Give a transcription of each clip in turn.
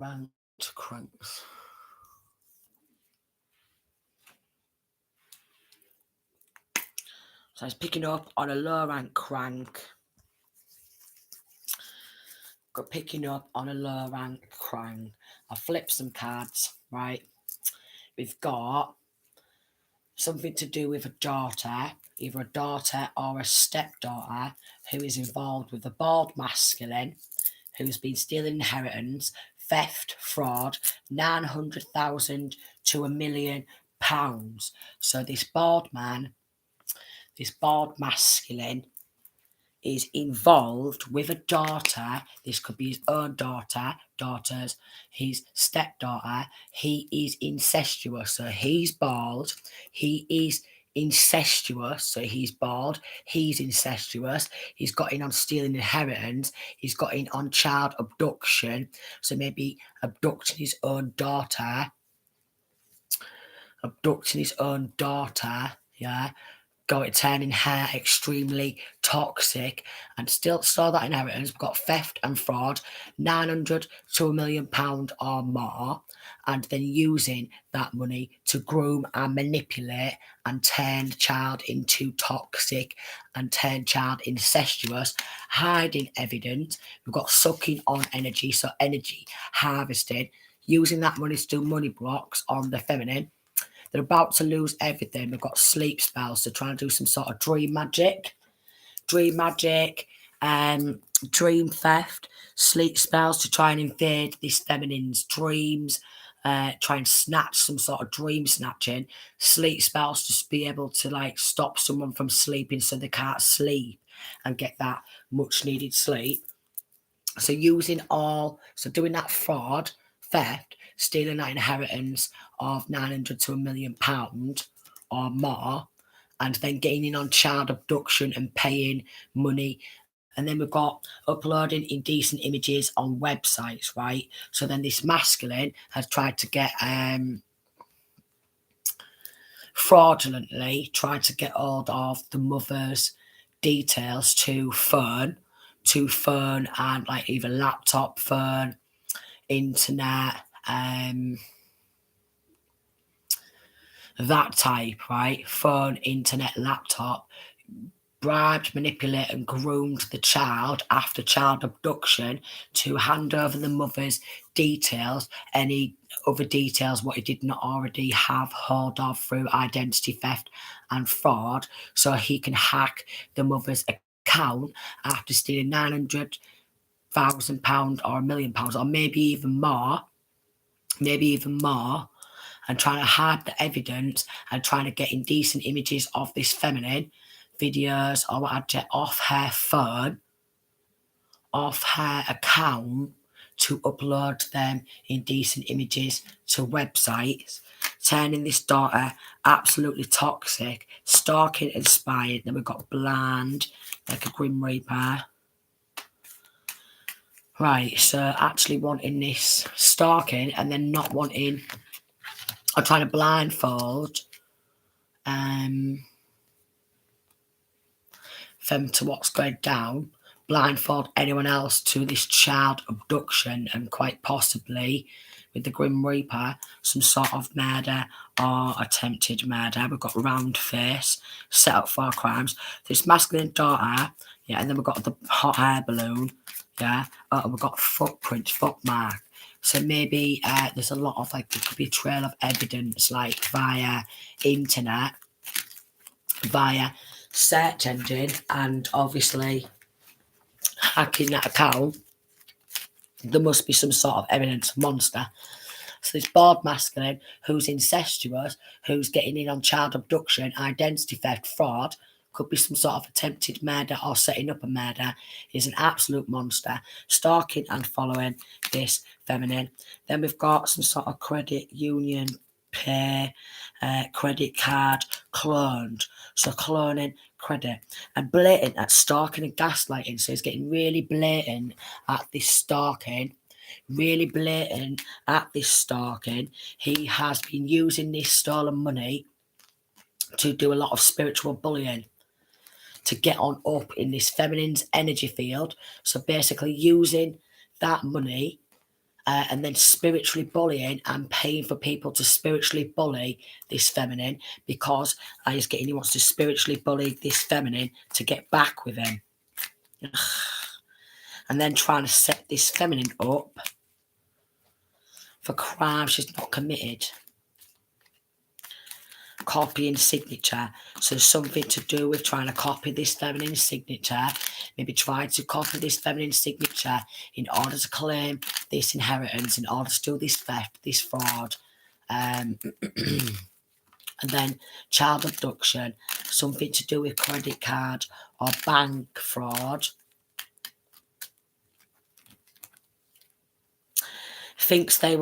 Ranked cranks. So it's picking up on a low rank crank. Got picking up on a low rank crank. I flip some cards, right? We've got something to do with a daughter, either a daughter or a stepdaughter, who is involved with a bald masculine who's been stealing inheritance, theft, fraud, 900,000 to £1,000,000. So this bald man, this bald masculine, is involved with a daughter. This could be his own daughter, daughters, his stepdaughter. He is incestuous, so he's bald. He is incestuous, so he's bald. He's incestuous. He's got in on stealing inheritance. He's got in on child abduction, so maybe abducting his own daughter. Yeah, turning her extremely toxic and still store that inheritance. We've got theft and fraud, 900 to £1,000,000 or more, and then using that money to groom and manipulate and turn the child into toxic and turn child incestuous, hiding evidence. We've got sucking on energy, so energy harvested, using that money to do money blocks on the feminine. They're about to lose everything. We've got sleep spells to try and do some sort of dream magic, dream theft, sleep spells to try and invade this feminine's dreams, try and snatch some sort of dream snatching, sleep spells to be able to like stop someone from sleeping so they can't sleep and get that much needed sleep. So doing that fraud, theft, stealing that inheritance of 900 to £1,000,000 or more, and then gaining on child abduction and paying money. And then we've got uploading indecent images on websites, right? So then this masculine has tried to get fraudulently tried to get hold of the mother's details to phone and like either laptop, phone, internet, that type, right? Phone, internet, laptop, bribed, manipulated and groomed the child after child abduction to hand over the mother's details, any other details what he did not already have hold of through identity theft and fraud, so he can hack the mother's account after stealing £900,000 or £1,000,000 or maybe even more, and trying to hide the evidence and trying to get indecent images of this feminine, videos or what have you, off her phone, off her account, to upload them indecent images to websites, turning this daughter absolutely toxic, stalking and spying. Then we've got bland, like a Grim Reaper. Right, so actually wanting this stalking and then not wanting, or trying to blindfold them to what's going down, blindfold anyone else to this child abduction, and quite possibly with the Grim Reaper, some sort of murder or attempted murder. We've got round face, set up for crimes. This masculine daughter, yeah, and then we've got the hot air balloon, yeah, and we've got footprints, footmark. So maybe there's a lot of like, there could be a trail of evidence like via internet, via search engine, and obviously hacking that account. There must be some sort of evidence monster. So this bald masculine who's incestuous, who's getting in on child abduction, identity theft, fraud, could be some sort of attempted murder or setting up a murder, is an absolute monster, stalking and following this feminine. Then we've got some sort of credit union, pay, credit card, cloned. So cloning credit and blatant at stalking and gaslighting. So he's getting really blatant at this stalking. He has been using this stolen money to do a lot of spiritual bullying, to get on up in this feminine's energy field. So basically using that money and then spiritually bullying and paying for people to spiritually bully this feminine, because he wants to spiritually bully this feminine to get back with him. And then trying to set this feminine up for crimes she's not committed. Copying signature. So something to do with trying to copy this feminine signature. Maybe trying to copy this feminine signature in order to claim this inheritance, in order to do this theft, this fraud. And then child abduction. Something to do with credit card or bank fraud. Thinks you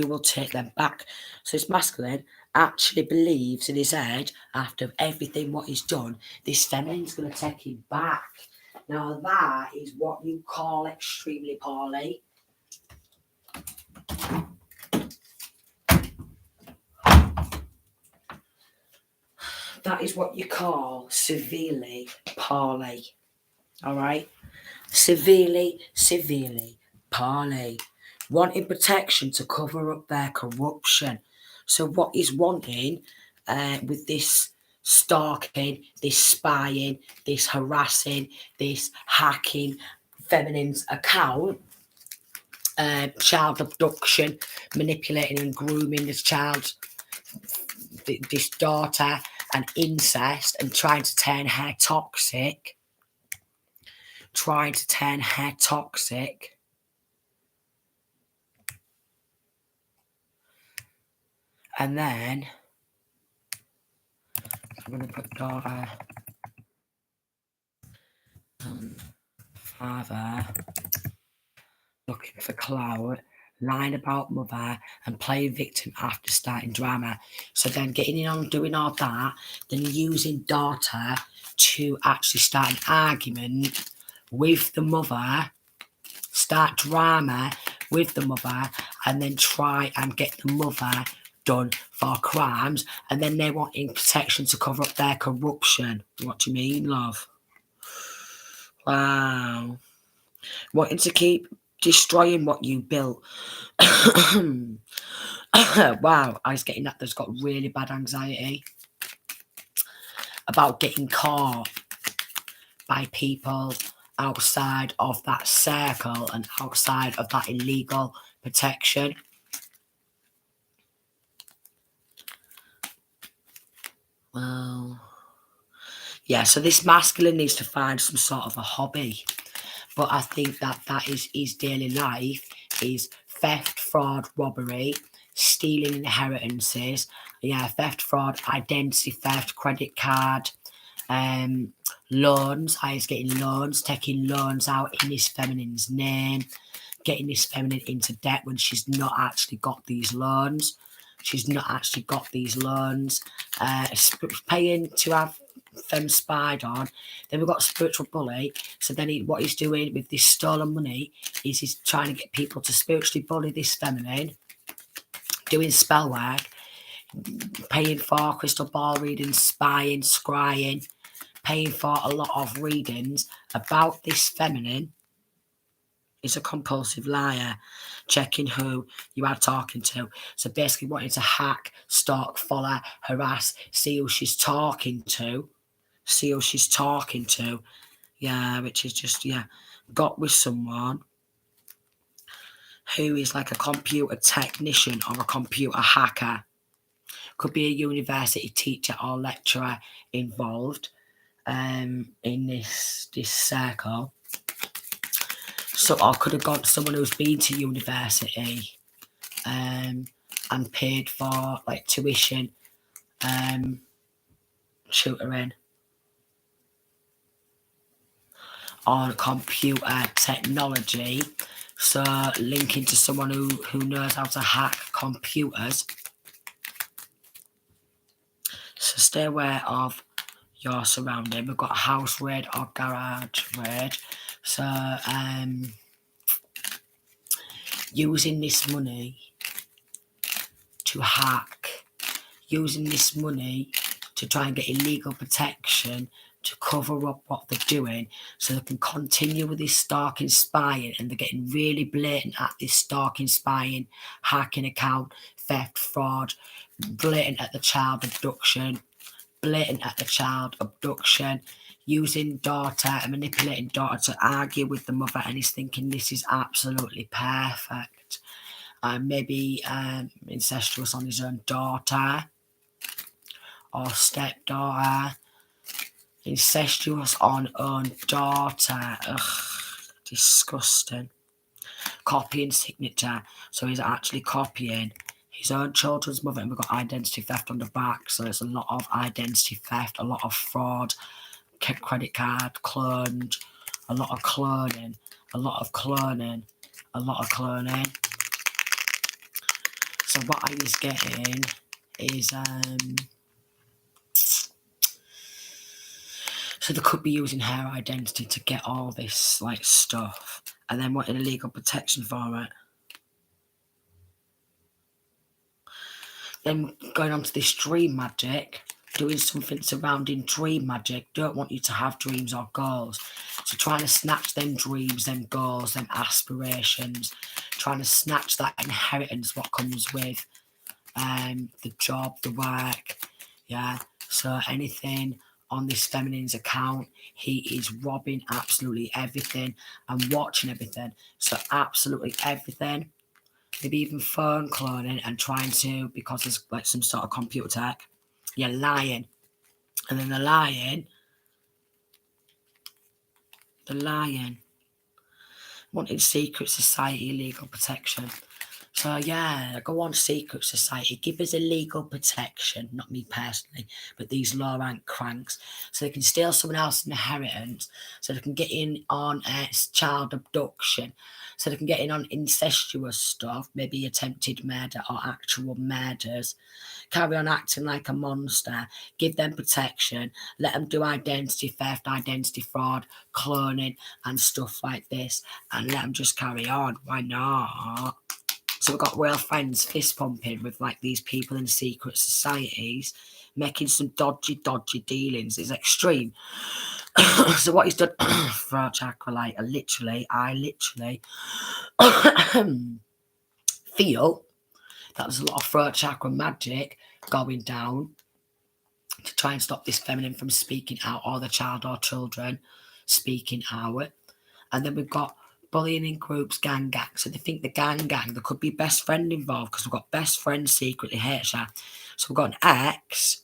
will take them back. So this masculine actually believes in his head, after everything what he's done, this feminine's going to take him back. Now that is what you call extremely poorly. That is what you call severely poorly. All right? Severely poorly. Wanting protection to cover up their corruption. So what he's wanting with this stalking, this spying, this harassing, this hacking feminine's account, child abduction, manipulating and grooming this child, this daughter, and incest, and trying to turn her toxic. And then I'm going to put daughter, father, looking for clout, lying about mother, and playing victim after starting drama. So then getting in on doing all that, then using daughter to actually start an argument with the mother, start drama with the mother, and then try and get the mother done for crimes, and then they want in protection to cover up their corruption. What do you mean, love? Wow. Wanting to keep destroying what you built. Wow, I was getting that. There's got really bad anxiety about getting caught by people outside of that circle and outside of that illegal protection. Well, yeah, so this masculine needs to find some sort of a hobby. But I think that is his daily life, is theft, fraud, robbery, stealing inheritances, theft, fraud, identity theft, credit card, loans. He's getting loans, taking loans out in this feminine's name, getting this feminine into debt when she's not actually got these loans. Paying to have them spied on. Then we've got spiritual bully. So then what he's doing with this stolen money is he's trying to get people to spiritually bully this feminine, doing spell work, paying for crystal ball readings, spying, scrying, paying for a lot of readings about this feminine. Is a compulsive liar, checking who you are talking to. So basically wanting to hack, stalk, follow, harass, see who she's talking to. Yeah, which is just, got with someone who is like a computer technician or a computer hacker. Could be a university teacher or lecturer involved in this circle. So I could have got someone who's been to university and paid for like tuition, tutoring on computer technology. So linking to someone who knows how to hack computers. So stay aware of your surrounding. We've got house raid or garage raid. So using this money to hack, using this money to try and get illegal protection to cover up what they're doing so they can continue with this stalking, spying, and they're getting really blatant at this stalking, spying, hacking account, theft, fraud, blatant at the child abduction, using daughter and manipulating daughter to argue with the mother, and he's thinking this is absolutely perfect. Maybe incestuous on his own daughter or stepdaughter. Incestuous on own daughter. Ugh, disgusting. Copying signature. So he's actually copying his own children's mother, and we've got identity theft on the back. So it's a lot of identity theft, a lot of fraud, credit card cloned, a lot of cloning, a lot of cloning, a lot of cloning. So what I was getting is so they could be using her identity to get all this like stuff, and then wanting legal protection for it. Then going on to this dream magic, doing something surrounding dream magic. Don't want you to have dreams or goals. So trying to snatch them dreams, them goals, them aspirations, trying to snatch that inheritance, what comes with the job, the work. Yeah. So anything on this feminine's account, he is robbing absolutely everything and watching everything. So absolutely everything. Maybe even phone cloning and trying to, because there's like some sort of computer tech, you're lying. And then the lying, wanting secret society legal protection. So yeah, go on secret society, give us a legal protection, not me personally, but these low rank cranks, so they can steal someone else's inheritance, so they can get in on child abduction, so they can get in on incestuous stuff, maybe attempted murder or actual murders, carry on acting like a monster, give them protection, let them do identity theft, identity fraud, cloning and stuff like this, and let them just carry on. Why not? So we've got real friends fist pumping with like these people in secret societies, making some dodgy dealings. It's extreme. So what he's done for chakra, like I literally feel that there's a lot of throat chakra magic going down to try and stop this feminine from speaking out, or the child or children speaking out. And then we've got bullying in groups, gang. So they think the gang, there could be best friend involved, because we've got best friend secretly hates her. So we've got an ex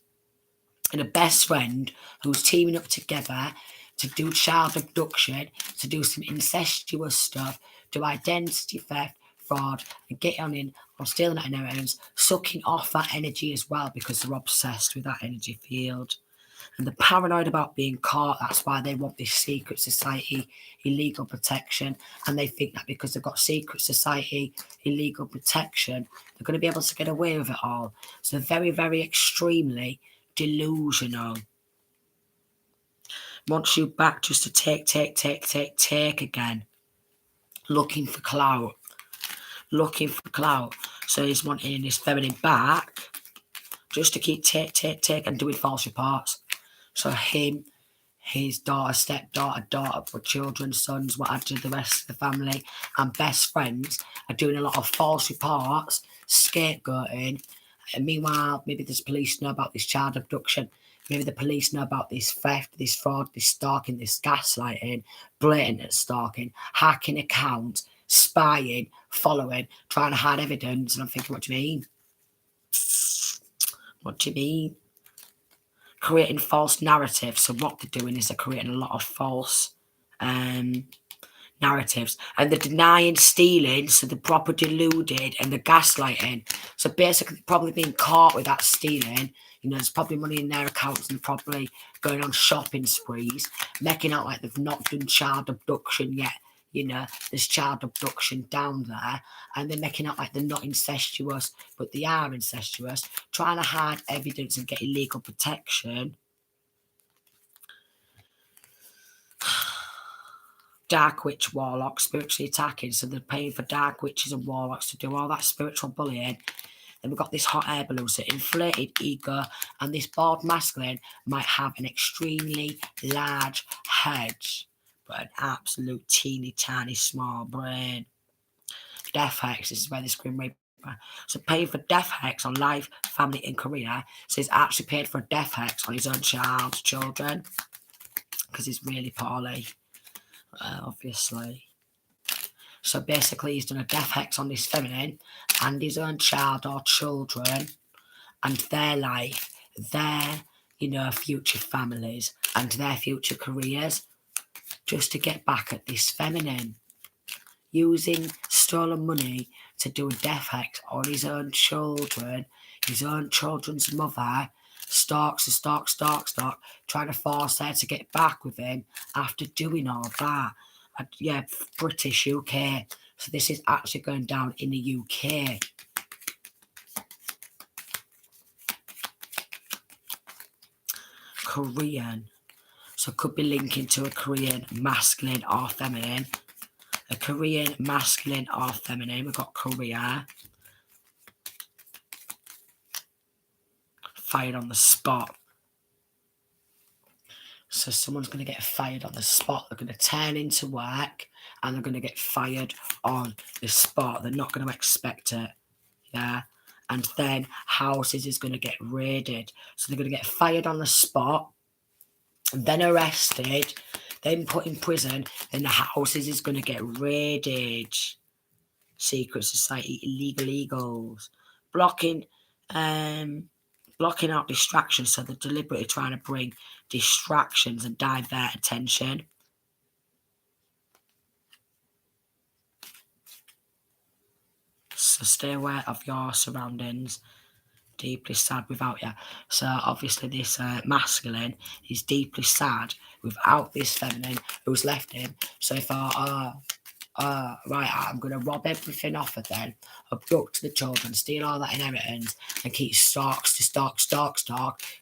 and a best friend who's teaming up together to do child abduction, to do some incestuous stuff, do identity theft, fraud, and get on in or stealing that inheritance, sucking off that energy as well, because they're obsessed with that energy field. And they're paranoid about being caught. That's why they want this secret society illegal protection. And they think that because they've got secret society illegal protection, they're going to be able to get away with it all. So they're very, very extremely delusional. Wants you back just to take again. Looking for clout. So he's wanting his feminine back just to keep take and doing false reports. So him, his daughter, stepdaughter, daughter, children, sons, what have you, the rest of the family, and best friends are doing a lot of false reports, scapegoating. And meanwhile, maybe the police know about this child abduction. Maybe the police know about this theft, this fraud, this stalking, this gaslighting, blatant stalking, hacking accounts, spying, following, trying to hide evidence. And I'm thinking, what do you mean? What do you mean? Creating false narratives. So what they're doing is they're creating a lot of false narratives, and they're denying, stealing, so they're proper deluded, and they're gaslighting. So basically probably being caught with that stealing. You know, there's probably money in their accounts, and probably going on shopping sprees, making out like they've not done child abduction yet. You know, there's child abduction down there, and they're making out like they're not incestuous, but they are incestuous, trying to hide evidence and get illegal protection. Dark witch, warlock, spiritually attacking, so they're paying for dark witches and warlocks to do all that spiritual bullying, Then we've got this hot air balloon, so inflated ego, and this bald masculine might have an extremely large head, but an absolute teeny tiny small brain. Death hex, this is where this Grim Reaper. So paying for death hex on life, family, and career. So he's actually paid for a death hex on his own children, because he's really poorly, obviously. So basically, he's done a death hex on his feminine and his own child or children and their life, their, future families and their future careers, just to get back at this feminine, using stolen money to do a death hex on his own children, his own children's mother, stalks, trying to force her to get back with him after doing all that. Yeah, British, UK. So this is actually going down in the UK. Korean. So could be linking to a Korean masculine or feminine. A Korean masculine or feminine. We've got Korea. Fired on the spot. So someone's going to get fired on the spot. They're going to turn into work and they're going to get fired on the spot. They're not going to expect it. Yeah. And then houses is going to get raided. So they're going to get fired on the spot, then arrested, then put in prison, then the houses is going to get raided. Secret society, illegal eagles. Blocking out distractions, so they're deliberately trying to bring distractions and divert attention. So stay aware of your surroundings. Deeply sad without you. So obviously this masculine is deeply sad without this feminine who's left him. So if right, I'm going to rob everything off of them, abduct the children, steal all that inheritance, and keep stalk,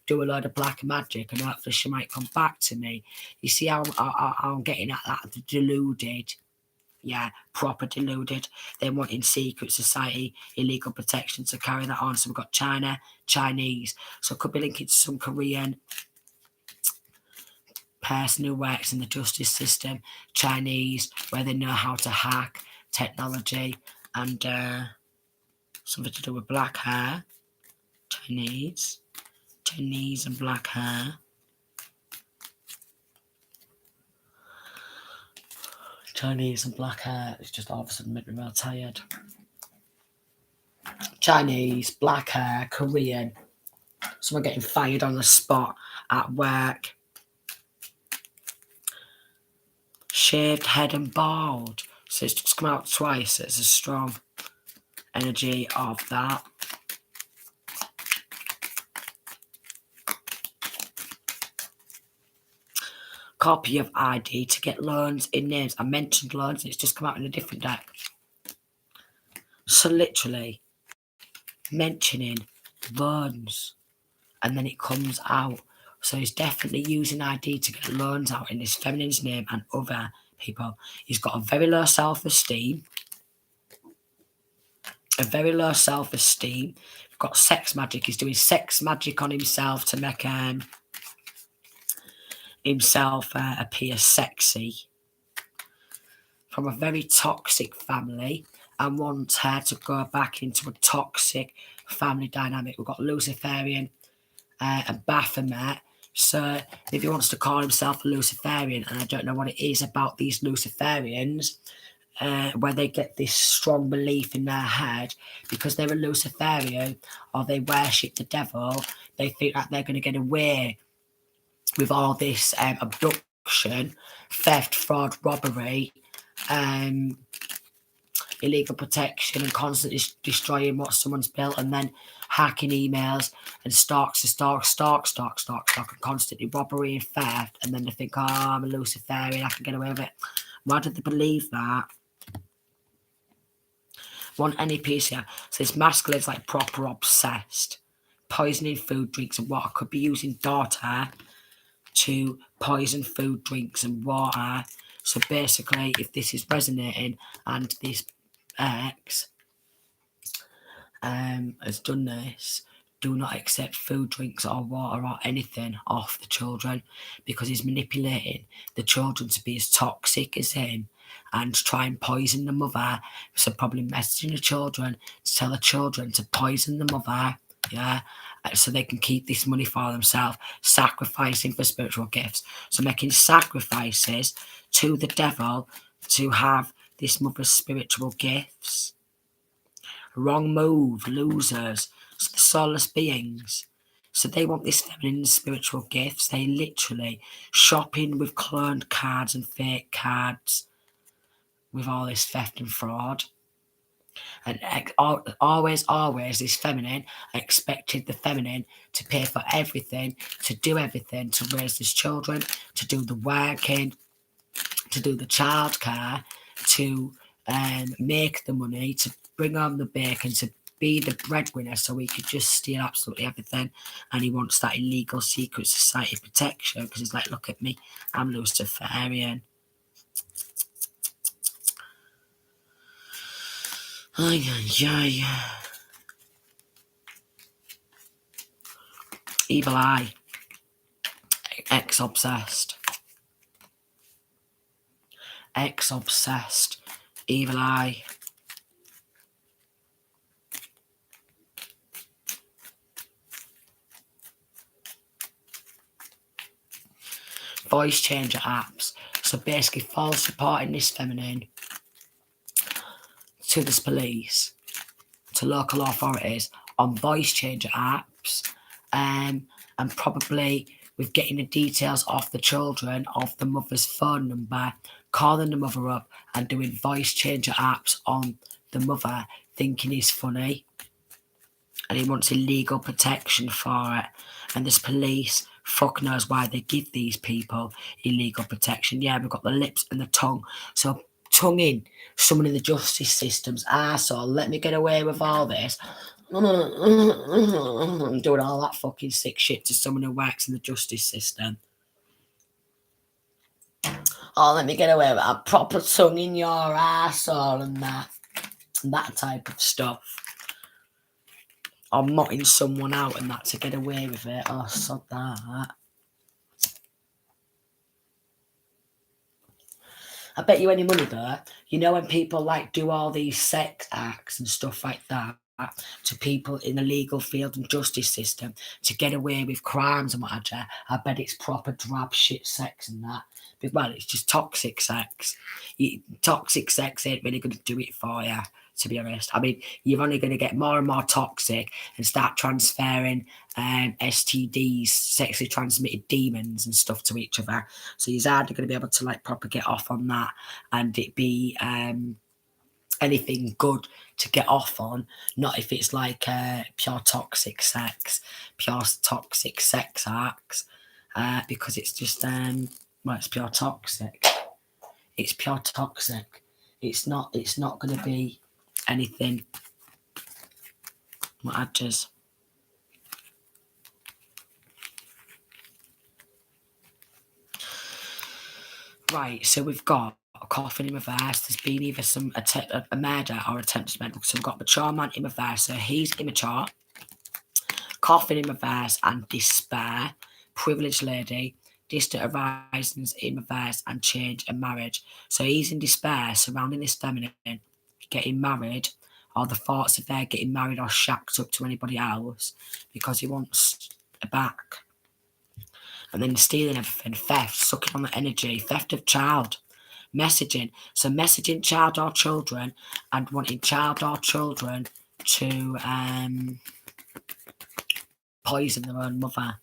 do a load of black magic, and hopefully she might come back to me. You see how I'm getting at that? The deluded. Yeah, proper deluded. They're wanting secret society, illegal protection to carry that on. So we've got China, Chinese. So it could be linking to some Korean person who works in the justice system, Chinese, where they know how to hack technology, and something to do with black hair. Chinese and black hair. Chinese and black hair. It's just all of a sudden made me real tired. Chinese, black hair, Korean. Someone getting fired on the spot at work. Shaved head and bald. So it's just come out twice. It's a strong energy of that. Copy of ID to get loans in names. I mentioned loans. It's just come out in a different deck. So literally mentioning loans, and then it comes out. So he's definitely using ID to get loans out in his feminine's name and other people. He's got a very low self-esteem. We've got sex magic. He's doing sex magic on himself to make himself appear sexy. From a very toxic family, and wants her to go back into a toxic family dynamic. We've got Luciferian and Baphomet. So if he wants to call himself a Luciferian, and I don't know what it is about these Luciferians, where they get this strong belief in their head because they're a Luciferian or they worship the devil, they think that they're going to get away with all this abduction, theft, fraud, robbery, illegal protection, and constantly destroying what someone's built, and then hacking emails and stalk, and constantly robbery and theft, and then they think, oh, I'm a Luciferian, I can get away with it. Why did they believe that? One NEPs here. So this masculine's like proper obsessed. Poisoning food, drinks, and water. Could be using daughter to poison food, drinks, and water. So basically, if this is resonating and this X has done this, do not accept food, drinks, or water or anything off the children, because he's manipulating the children to be as toxic as him and try and poison the mother. So probably messaging the children to tell the children to poison the mother, yeah, so they can keep this money for themselves, sacrificing for spiritual gifts. So making sacrifices to the devil to have this mother's spiritual gifts. Wrong move, losers, so the soulless beings. So they want this feminine spiritual gifts. They literally shopping with cloned cards and fake cards with all this theft and fraud. And always this feminine expected the feminine to pay for everything, to do everything, to raise his children, to do the working, to do the childcare, to make the money, to bring home the bacon, to be the breadwinner, so he could just steal absolutely everything. And he wants that illegal secret society protection, because he's like, look at me, I'm Luciferian. Ay, ay, ay. Evil eye. Ex-obsessed. Ex-obsessed. Evil eye. Voice changer apps. So basically false reporting this feminine to the police, to local authorities on voice changer apps, and probably with getting the details off the children, of the mother's phone number, calling the mother up and doing voice changer apps on the mother, thinking he's funny. And he wants illegal protection for it. And this police, fuck knows why they give these people illegal protection. Yeah, we've got the lips and the tongue. So tongue in someone in the justice system's arsehole. Let me get away with all this. Doing all that fucking sick shit to someone who works in the justice system. Oh, let me get away with that. Proper tongue in your arsehole and that type of stuff. Or motting someone out and that to get away with it. Oh, sod that. I bet you any money though, you know, when people like do all these sex acts and stuff like that to people in the legal field and justice system to get away with crimes and what have you, I bet it's proper drab shit sex and that. But, well, it's just toxic sex. Toxic sex ain't really going to do it for you, to be honest. I mean, you're only going to get more and more toxic and start transferring STDs, sexually transmitted demons and stuff to each other. So you're hardly going to be able to like proper get off on that and it be anything good to get off on. Not if it's like pure toxic sex acts, because it's just it's pure toxic. It's pure toxic. It's not going to be anything. What adjers? Right, so we've got a coffin in reverse. There's been either a murder or attempted murder. So we've got mature man in reverse. So he's immature. Coffin in reverse and despair. Privileged lady. Distant horizons in reverse and change and marriage. So he's in despair surrounding this feminine, getting married, or the thoughts of their getting married or shacked up to anybody else because he wants a back. And then stealing everything, theft, sucking on the energy, theft of child, messaging. So messaging child or children and wanting child or children to poison their own mother.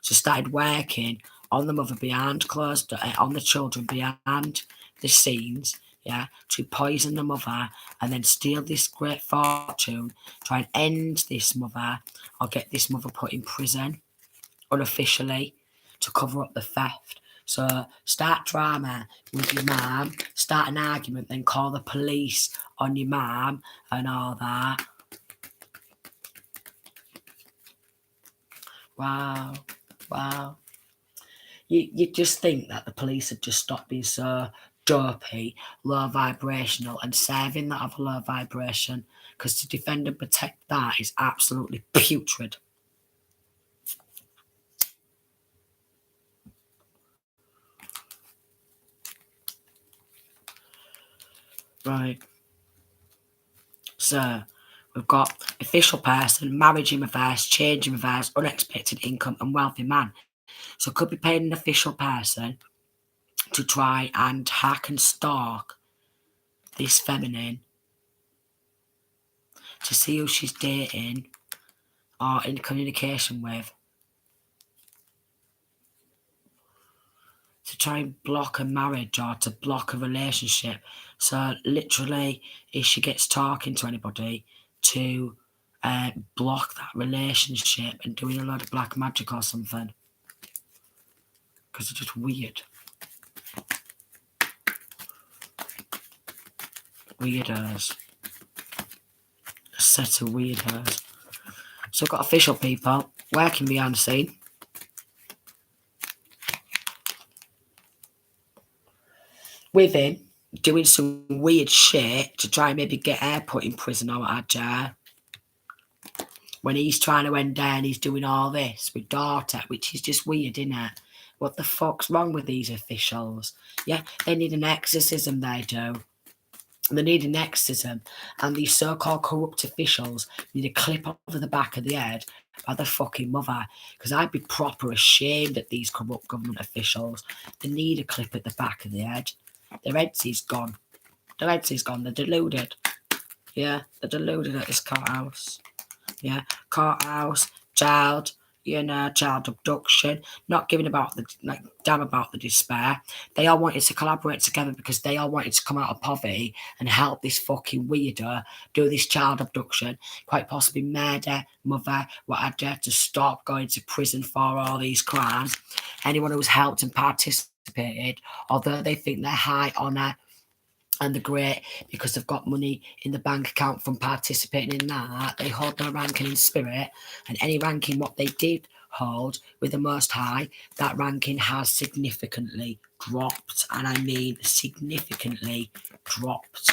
So started working on the mother behind closed, on the children behind the scenes, yeah, to poison the mother and then steal this great fortune, try and end this mother or get this mother put in prison unofficially to cover up the theft. So start drama with your mum, start an argument, then call the police on your mum and all that. Wow. You just think that the police have just stopped being so dopey, low vibrational, and serving that of a low vibration, because to defend and protect that is absolutely putrid. Right. So we've got official person, marriage in reverse, change in reverse, unexpected income, and wealthy man. So could be paying an official person to try and hack and stalk this feminine to see who she's dating or in communication with, to try and block a marriage or to block a relationship. So literally, if she gets talking to anybody, to block that relationship and doing a lot of black magic or something, because it's just weird. Weirdos. A set of weirdos. So I've got official people working behind the scene. With him doing some weird shit to try and maybe get her put in prison or at jail. When he's trying to end down, he's doing all this with daughter, which is just weird, isn't it? What the fuck's wrong with these officials? Yeah, they need an exorcism, they do. They need an exorcism, and these so-called corrupt officials need a clip over the back of the head by the fucking mother, because I'd be proper ashamed at these corrupt government officials. They need a clip at the back of the head. Their heads is gone. Their heads is gone. They're deluded. Yeah, they're deluded at this courthouse. Yeah, courthouse, child abduction, not giving about the damn about the despair. They all wanted to collaborate together because they all wanted to come out of poverty and help this fucking weirdo do this child abduction, quite possibly murder, mother, what I dare to stop going to prison for all these crimes. Anyone who's helped and participated, although they think they're high honour and they're great because they've got money in the bank account from participating in that, they hold no ranking in spirit, and any ranking what they did hold with the Most High, that ranking has significantly dropped, and I mean significantly dropped.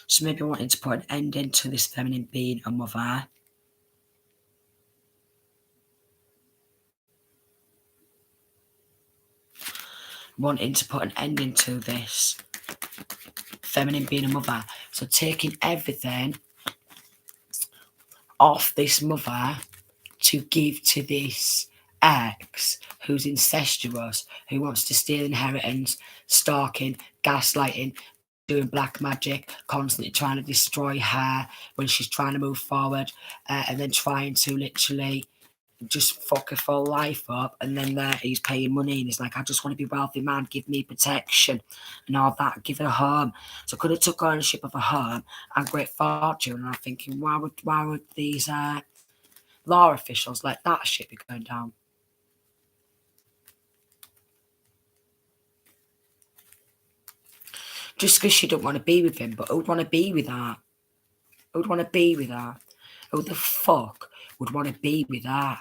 So maybe wanting to put an end into this feminine being a mother. Wanting to put an end into this feminine being a mother. So taking everything off this mother to give to this ex who's incestuous, who wants to steal inheritance, stalking, gaslighting, doing black magic, constantly trying to destroy her when she's trying to move forward, and then trying to literally just fuck her full life up. And then there he's paying money and he's like, I just want to be wealthy man, give me protection and all that, give her a home. So could have took ownership of a home and great fortune. And I'm thinking, why would these law officials let that shit be going down? Just because she don't want to be with him, but who would want to be with her? Who would want to be with her? Who the fuck would want to be with her?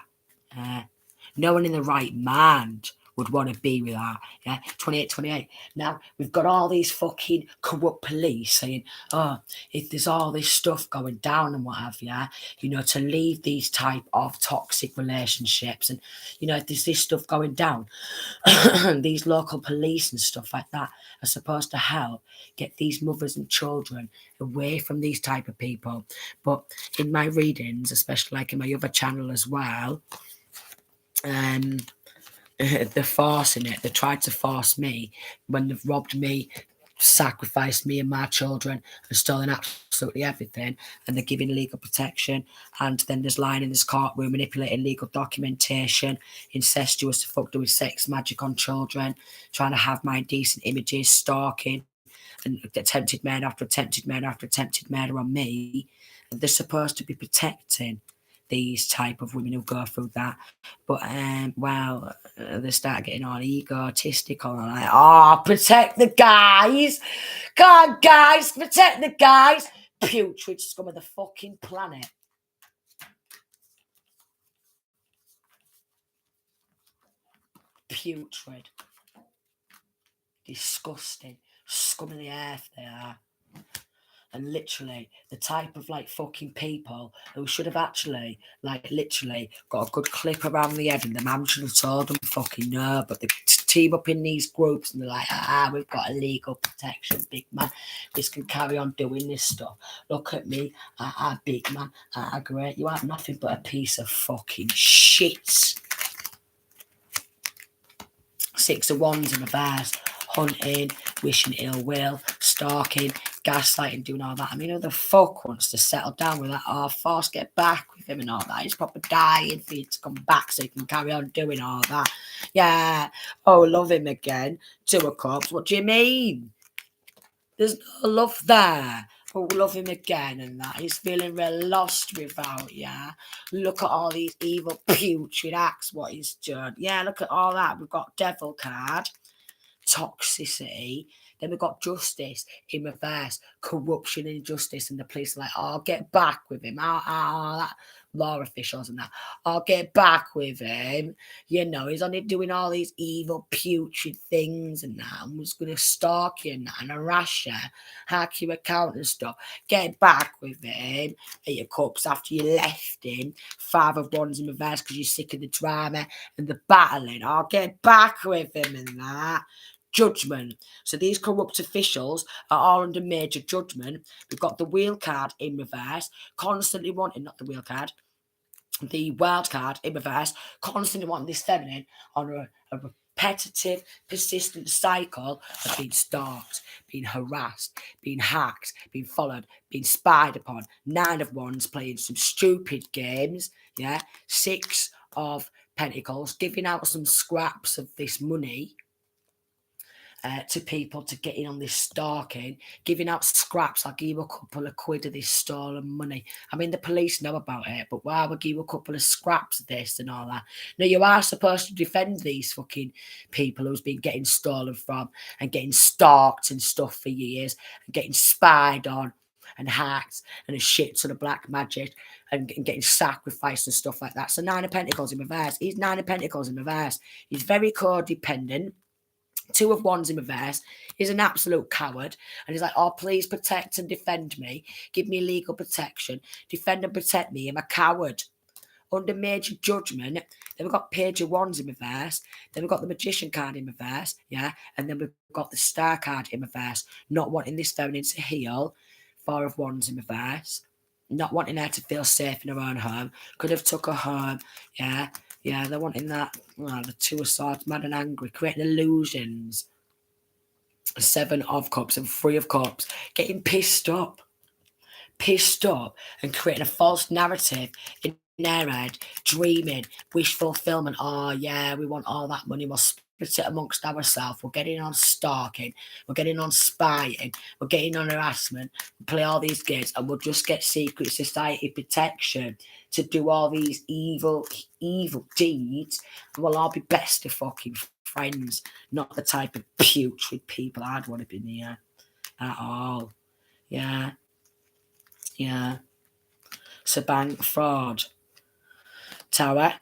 No one in the right mind would want to be with her. Yeah, 28. Now, we've got all these fucking corrupt police saying, oh, if there's all this stuff going down and what have you, to leave these type of toxic relationships. And, if there's this stuff going down, these local police and stuff like that are supposed to help get these mothers and children away from these type of people. But in my readings, especially like in my other channel as well, they're forcing it. They tried to force me when they've robbed me, sacrificed me and my children, and stolen absolutely everything, and they're giving legal protection. And then there's lying in this courtroom, manipulating legal documentation, incestuous to fuck, doing sex magic on children, trying to have my indecent images, stalking, and attempted murder after attempted murder after attempted murder on me. And they're supposed to be protecting these type of women who go through that, but they start getting all egotistical and like, oh, protect the guys, come on guys, protect the guys, putrid scum of the fucking planet. putrid, disgusting, scum of the earth they are. And literally the type of like fucking people who should have actually like literally got a good clip around the head, and the man should have told them fucking no, but they team up in these groups and they're like, we've got a legal protection, big man, this can carry on doing this stuff, look at me, big man, great, you are nothing but a piece of fucking shit. Six of Wands in reverse, hunting, wishing ill will, stalking, gaslighting, doing all that. I mean, who the fuck wants to settle down with that half force, get back with him and all that? He's probably dying for you to come back so you can carry on doing all that. Yeah, oh, love him again. Two of Cups, what do you mean? There's no love there. Oh, love him again and that. He's feeling real lost without you. Look at all these evil putrid acts, what he's done. Yeah, look at all that. We've got Devil card, toxicity. Then we've got justice in reverse, corruption and injustice, and the police are like, I'll get back with him. That law officials and that. I'll get back with him. You know, he's only doing all these evil, putrid things and that. And was going to stalk you and that and harass you, hack your account and stuff. Get back with him. At your cups after you left him. Five of Wands in reverse because you're sick of the drama and the battling. I'll get back with him and that. Judgment. So these corrupt officials are all under major judgment. We've got the wheel card in reverse, constantly wanting, not the wheel card, the wild card in reverse, constantly wanting this feminine on a repetitive, persistent cycle of being stalked, being harassed, being hacked, being followed, being spied upon. Nine of Wands playing some stupid games. Yeah. Six of Pentacles giving out some scraps of this money to people to get in on this stalking, giving out scraps. I'll give you a couple of quid of this stolen money. I mean, the police know about it, but why would give you a couple of scraps of this and all that? No, you are supposed to defend these fucking people who's been getting stolen from and getting stalked and stuff for years and getting spied on and hacked and a shit ton of black magic and getting sacrificed and stuff like that. So Nine of Pentacles in reverse. He's Nine of Pentacles in reverse. He's very codependent. Two of Wands in reverse. He's an absolute coward. And he's like, oh, please protect and defend me. Give me legal protection. Defend and protect me. I'm a coward. Under major judgment. Then we've got Page of Wands in reverse. Then we've got the Magician card in reverse. Yeah. And then we've got the Star card in reverse. Not wanting this feminine to heal. Four of Wands in reverse. Not wanting her to feel safe in her own home. Could have took her home. Yeah. Yeah, they're wanting that. Well, the Two of Swords, mad and angry, creating illusions. Seven of Cups and Three of Cups, getting pissed up and creating a false narrative in their head, dreaming, wish fulfillment. Oh, yeah, we want all that money. We'll split it amongst ourselves. We're getting on stalking. We're getting on spying. We're getting on harassment. We play all these games and we'll just get secret society protection to do all these evil deeds. And we'll all be best of fucking friends. Not the type of putrid people I'd want to be near at all. Yeah. Yeah. So bank fraud. Tower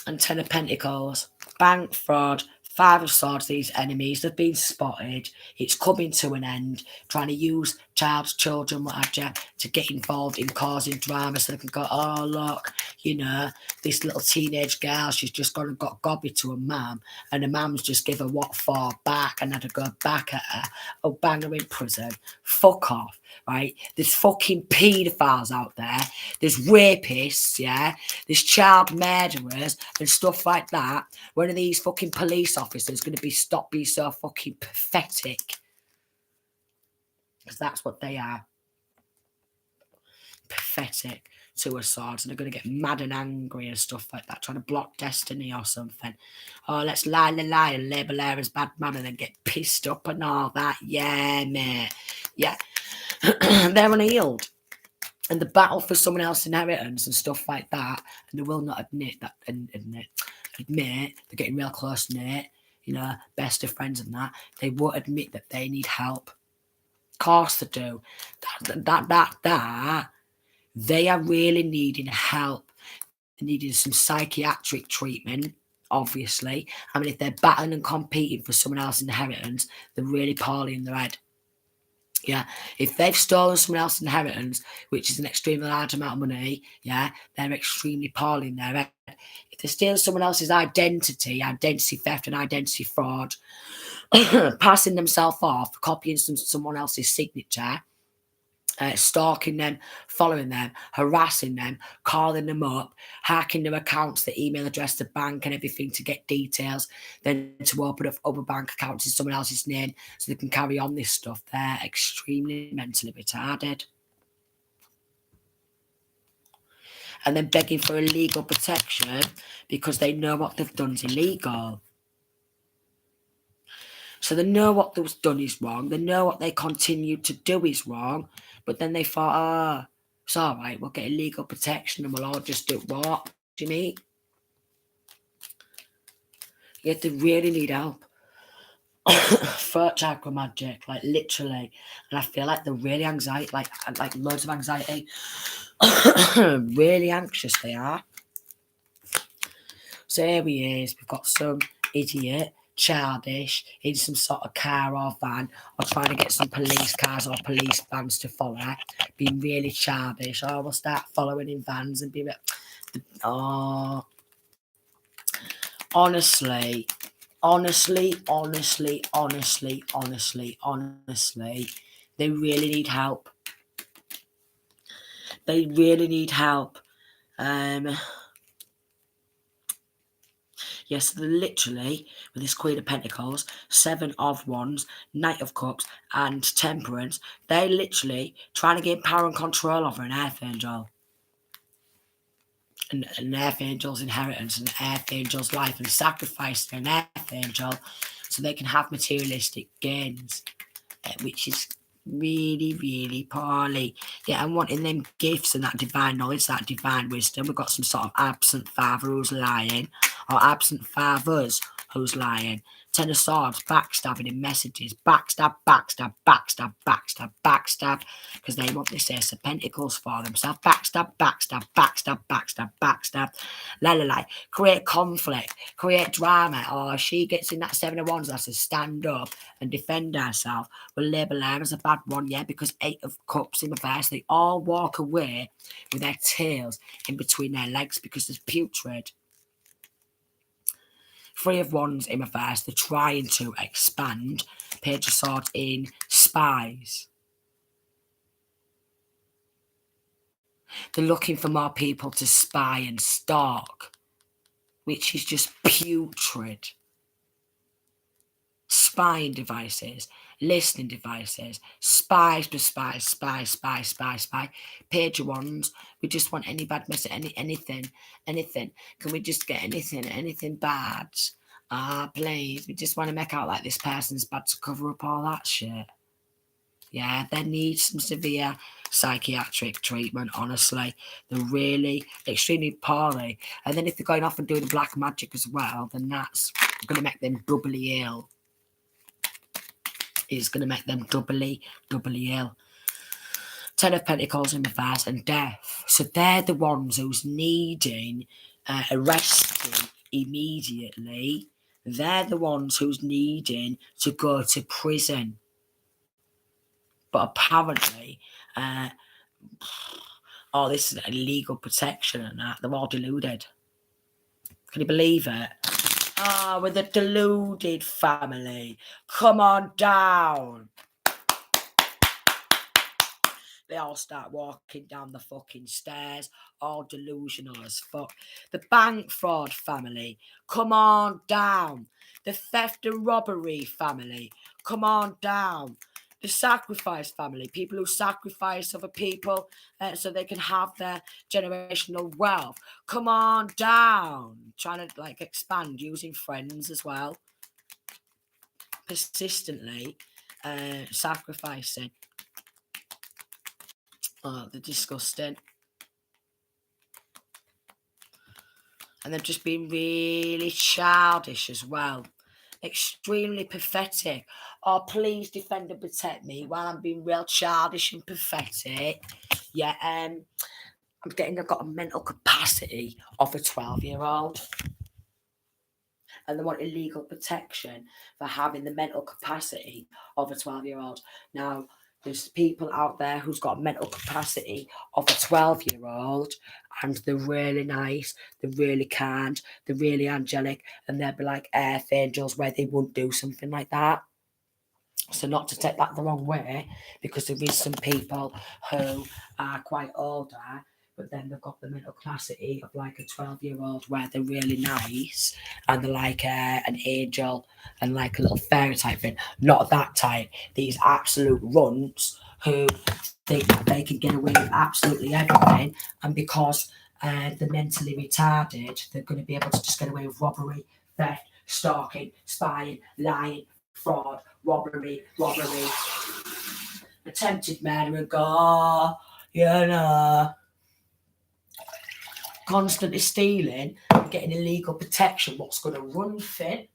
and Ten of Pentacles. Bank fraud. Five of Swords, these enemies, they've been spotted. It's coming to an end. Trying to use children, what have you, to get involved in causing drama so they can go, oh, look, you know, this little teenage girl, she's just gone and got gobby to her mum, and her mum's just give her what for back and had to go back at her. Oh, bang her in prison. Fuck off, right? There's fucking paedophiles out there. There's rapists, yeah? There's child murderers and stuff like that. One of these fucking police officers going to be stopped being so fucking pathetic. Because that's what they are. Pathetic. Two of Swords. And they're going to get mad and angry and stuff like that. Trying to block destiny or something. Oh, let's lie and label her as bad man and then get pissed up and all that. Yeah, mate. Yeah. They're unhealed. And the battle for someone else's inheritance and stuff like that. And they will not admit that. Admit they're getting real close to it. You know, best of friends and that. They won't admit that they need help. Of course they do. They are really needing help. They're needing some psychiatric treatment. obviously. I mean, if they're battling and competing for someone else's inheritance, they're really poorly in their head. Yeah, if they've stolen someone else's inheritance, which is an extremely large amount of money, yeah, they're extremely poorly in their head. If they're stealing someone else's identity theft and identity fraud, passing themselves off, copying someone else's signature, stalking them, following them, harassing them, calling them up, hacking their accounts, the email address, the bank, and everything to get details, then to open up other bank accounts in someone else's name so they can carry on this stuff. They're extremely mentally retarded. And then begging for illegal protection because they know what they've done is illegal. So they know what was done is wrong. They know what they continue to do is wrong. But then they thought, it's all right, we'll get legal protection and we'll all just do what? Do you mean? Yet they really need help. Throat chakra magic, like literally. And I feel like they're really anxiety, like loads of anxiety. Really anxious they are. So here he is. We've got some idiot, childish, in some sort of car or van, or trying to get some police cars or police vans to follow, being really childish. Or we'll start following in vans and be honestly, they really need help. They really need help. Yes, literally, with this Queen of Pentacles, Seven of Wands, Knight of Cups, and Temperance, they're literally trying to gain power and control over an Archangel. An Archangel's inheritance, an Archangel's life, and sacrificing an Archangel so they can have materialistic gains, which is really, really poorly. Yeah, and wanting them gifts and that divine knowledge, that divine wisdom. We've got some sort of absent father who's lying, or absent fathers who's lying. Ten of Swords, backstabbing in messages, backstab, because they want this Ace of Pentacles for themselves. Backstab, create conflict, create drama. Or she gets in that Seven of Wands, has to stand up and defend herself. We'll label her as a bad one, yeah, because Eight of Cups in reverse, they all walk away with their tails in between their legs because there's putrid. Three of Wands in reverse, they're trying to expand. Page of Swords in spies. They're looking for more people to spy and stalk, which is just putrid. Spying devices, listening devices, spies. Page of Wands, we just want any bad message, anything. Can we just get anything bad? Please, we just want to make out like this person's bad to cover up all that shit. Yeah, they need some severe psychiatric treatment, honestly. They're really extremely poorly. And then if they're going off and doing black magic as well, then that's going to make them doubly ill. It's going to make them doubly ill. Ten of Pentacles in reverse and Death. So they're the ones who's needing arresting immediately. They're the ones who's needing to go to prison. But apparently, this is illegal protection and that. They're all deluded. Can you believe it? With a deluded family. Come on down. They all start walking down the fucking stairs, all delusional as fuck. The bank fraud family, come on down. The theft and robbery family, come on down. The sacrifice family, people who sacrifice other people so they can have their generational wealth, come on down. Trying to expand using friends as well. Persistently sacrificing. They're disgusting. And they've just been really childish as well. Extremely pathetic. Please defend and protect me while I'm being real childish and pathetic. Yeah, I've got a mental capacity of a 12-year-old. and they want illegal protection for having the mental capacity of a 12-year-old. Now, there's people out there who's got mental capacity of a 12-year-old, and they're really nice, they're really kind, they're really angelic, and they'll be like archangels where they wouldn't do something like that. So not to take that the wrong way, because there is some people who are quite older, but then they've got the mental capacity of like a 12-year-old where they're really nice and they're like an angel and like a little fairy type thing. Not that type. These absolute runts who think that they can get away with absolutely everything, and because they're mentally retarded, they're going to be able to just get away with robbery, theft, stalking, spying, lying, fraud, robbery, attempted murder, and go, constantly stealing and getting illegal protection. What's going to run thin?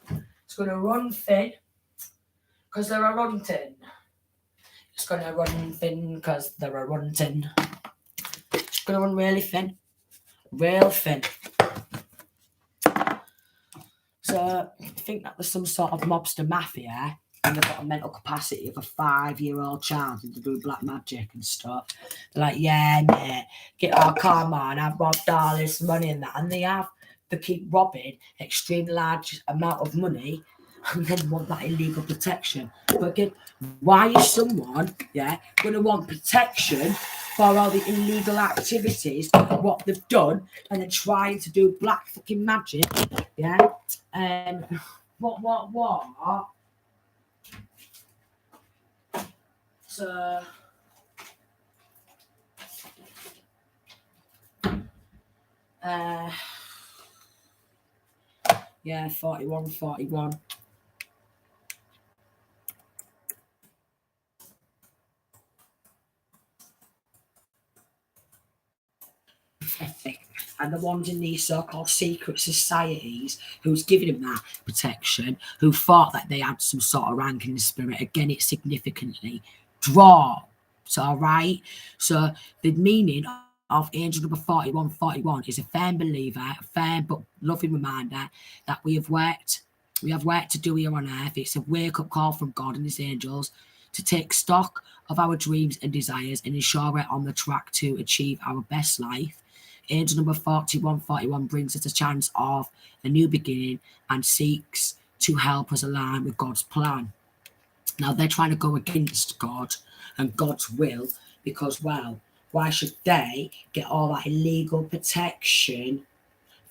It's going to run thin because they're a runting. It's going to run thin because they're a runting. It's going to run really thin. Real thin. So I think that there's some sort of mobster mafia, and they've got a mental capacity of a 5-year-old child, and they do black magic and stuff. They're like, yeah, mate, come on, I've robbed all this money and that. And they keep robbing extremely large amount of money and then want that illegal protection. But again, why is someone, going to want protection for all the illegal activities, what they've done, and then trying to do black fucking magic, what? So, 41. And the ones in these so-called secret societies who's giving him that protection, who thought that they had some sort of rank in the spirit, again, it significantly drops, all right? So the meaning of angel number 4141 is a firm believer, a firm but loving reminder that we have work to do here on earth. It's a wake-up call from God and his angels to take stock of our dreams and desires and ensure we're on the track to achieve our best life. Angel number 4141 brings us a chance of a new beginning and seeks to help us align with God's plan. Now, they're trying to go against God and God's will because, well, why should they get all that illegal protection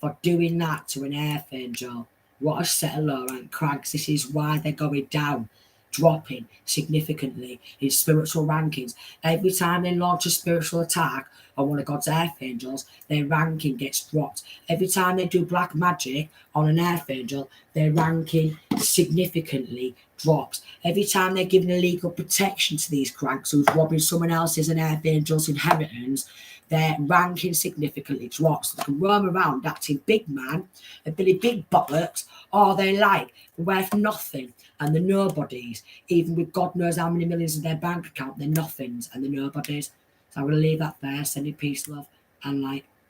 for doing that to an archangel? What a set of low rank crags. This is why they're going down, dropping significantly in spiritual rankings. Every time they launch a spiritual attack on one of God's archangels, their ranking gets dropped. Every time they do black magic on an archangel, their ranking significantly drops. Every time they're giving illegal protection to these cranks who's robbing someone else's and archangel's inheritance, their ranking significantly drops. They can roam around acting big man and Billy Big Bollocks all they like. They're worth nothing. And the nobodies, even with God knows how many millions in their bank account, they're nothings and they're nobodies. So I'm going to leave that there. Sending peace, love, and light.